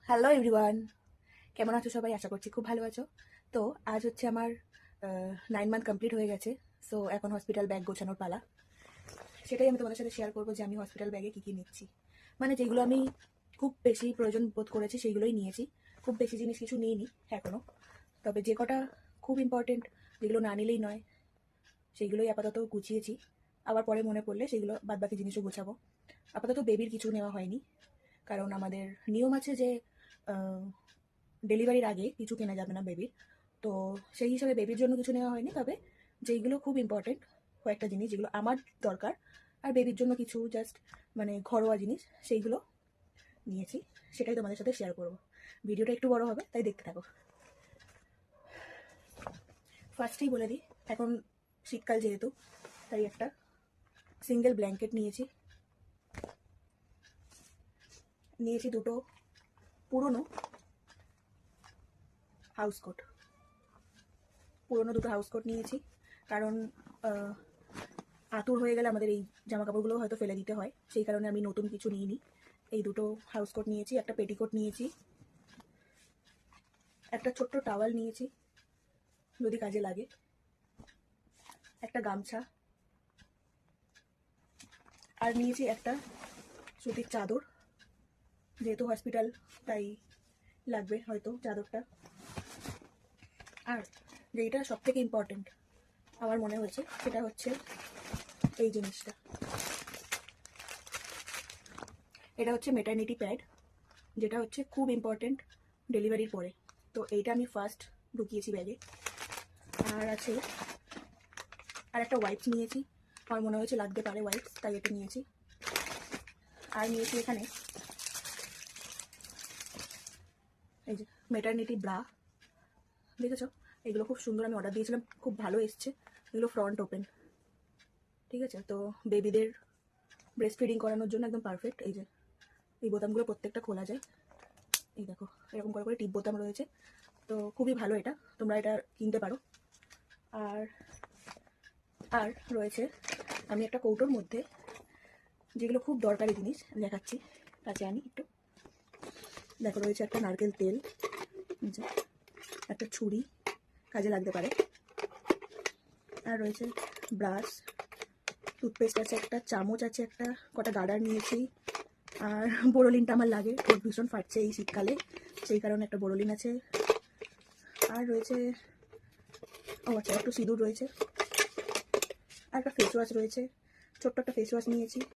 Hello everyone, কেমন আছো সবাই? আশা করছি খুব ভালো আছো। তো আজ হচ্ছে আমার 9 মান্থ কমপ্লিট হয়ে গেছে। সো এখন হসপিটাল ব্যাগ গোছানোর পালা। সেটাই আমি তোমাদের সাথে শেয়ার করবো যে আমি হসপিটাল ব্যাগে কী কী নিচ্ছি। মানে যেগুলো আমি খুব বেশি প্রয়োজন বোধ করেছি সেইগুলোই নিয়েছি। খুব বেশি জিনিস কিছু নিইনি এখনও। তবে যে কটা খুব ইম্পর্টেন্ট, যেগুলো না নিলেই নয়, সেইগুলোই আপাতত গুছিয়েছি। আবার পরে মনে পড়লে সেগুলো বাদবাকি জিনিসও গোছাবো। আপাতত বেবির কিছু নেওয়া হয়নি, কারণ আমাদের নিয়ম আছে যে ডেলিভারির আগে কিছু কেনা যাবে না বেবির। তো সেই হিসাবে বেবির জন্য কিছু নেওয়া হয়নি। তবে যেইগুলো খুব ইম্পর্টেন্ট কয়েকটা জিনিস যেগুলো আমার দরকার আর বেবির জন্য কিছু জাস্ট মানে ঘরোয়া জিনিস, সেইগুলো নিয়েছি। সেটাই তোমাদের সাথে শেয়ার করবো। ভিডিওটা একটু বড় হবে, তাই দেখতে থাকো। ফার্স্টেই বলে দিই, এখন শীতকাল যেহেতু, তাই একটা সিঙ্গেল ব্ল্যাঙ্কেট নিয়েছি দুটো পুরনো হাউস কোট। দুটো হাউস কোট নিয়েছি, কারণ আতুর হয়ে গেলে আমাদের এই জামা কাপড়গুলো হয়তো ফেলে দিতে হয়, সেই কারণে আমি নতুন কিছু নিইনি। এই দুটো হাউস কোট নিয়েছি, একটা পেটিকোট নিয়েছি, একটা ছোট্ট টাওয়াল নিয়েছি যদি কাজে লাগে, একটা গামছা, আর নিয়েছি একটা সুতির চাদর। যেহেতু হসপিটাল, তাই লাগবে হয়তো চাদরটা। আর যেটা সব থেকে ইম্পর্টেন্ট আমার মনে হয়েছে সেটা হচ্ছে এই জিনিসটা। এটা হচ্ছে মেটারনিটি প্যাড, যেটা হচ্ছে খুব ইম্পর্টেন্ট ডেলিভারির পরে। তো এইটা আমি ফার্স্ট ঢুকিয়েছি ব্যাগে। আর আছে আর একটা ওয়াইপস নিয়েছি, আমার মনে হয়েছে লাগতে পারে ওয়াইপস, তাই এটা নিয়েছি। আর নিয়েছি এখানে এই যে মেটারনিটি ব্রা, দেখেছো? এগুলো খুব সুন্দর, আমি অর্ডার দিয়েছিলাম, খুব ভালো এসছে। এগুলো ফ্রন্ট ওপেন, ঠিক আছে? তো বেবিদের ব্রেস্ট ফিডিং করানোর জন্য একদম পারফেক্ট। এই যে এই বোতামগুলো প্রত্যেকটা খোলা যায়, এই দেখো এরকম করে করে টিপ বোতাম রয়েছে। তো খুবই ভালো, এটা তোমরা এটা কিনতে পারো। আর আর রয়েছে, আমি একটা কৌটোর মধ্যে যেগুলো খুব দরকারি জিনিস দেখাচ্ছি, কাছে আনি একটু। দেখো রয়েছে একটা নারকেল তেল, একটা ছুরি কাজে লাগতে পারে, আর রয়েছে ব্রাশ, টুথপেস্ট আছে একটা, চামচ আছে একটা, কটা গার্ডার নিয়েছি। আর বোরোলিনটা আমার লাগে, খুব ভীষণ ফাটছে এই শীতকালে, সেই কারণে একটা বোরোলিন আছে। আর রয়েছে আচ্ছা একটু সিঁদুর রয়েছে, আর একটা ফেস ওয়াশ রয়েছে, ছোট্ট একটা ফেস ওয়াশ নিয়েছি।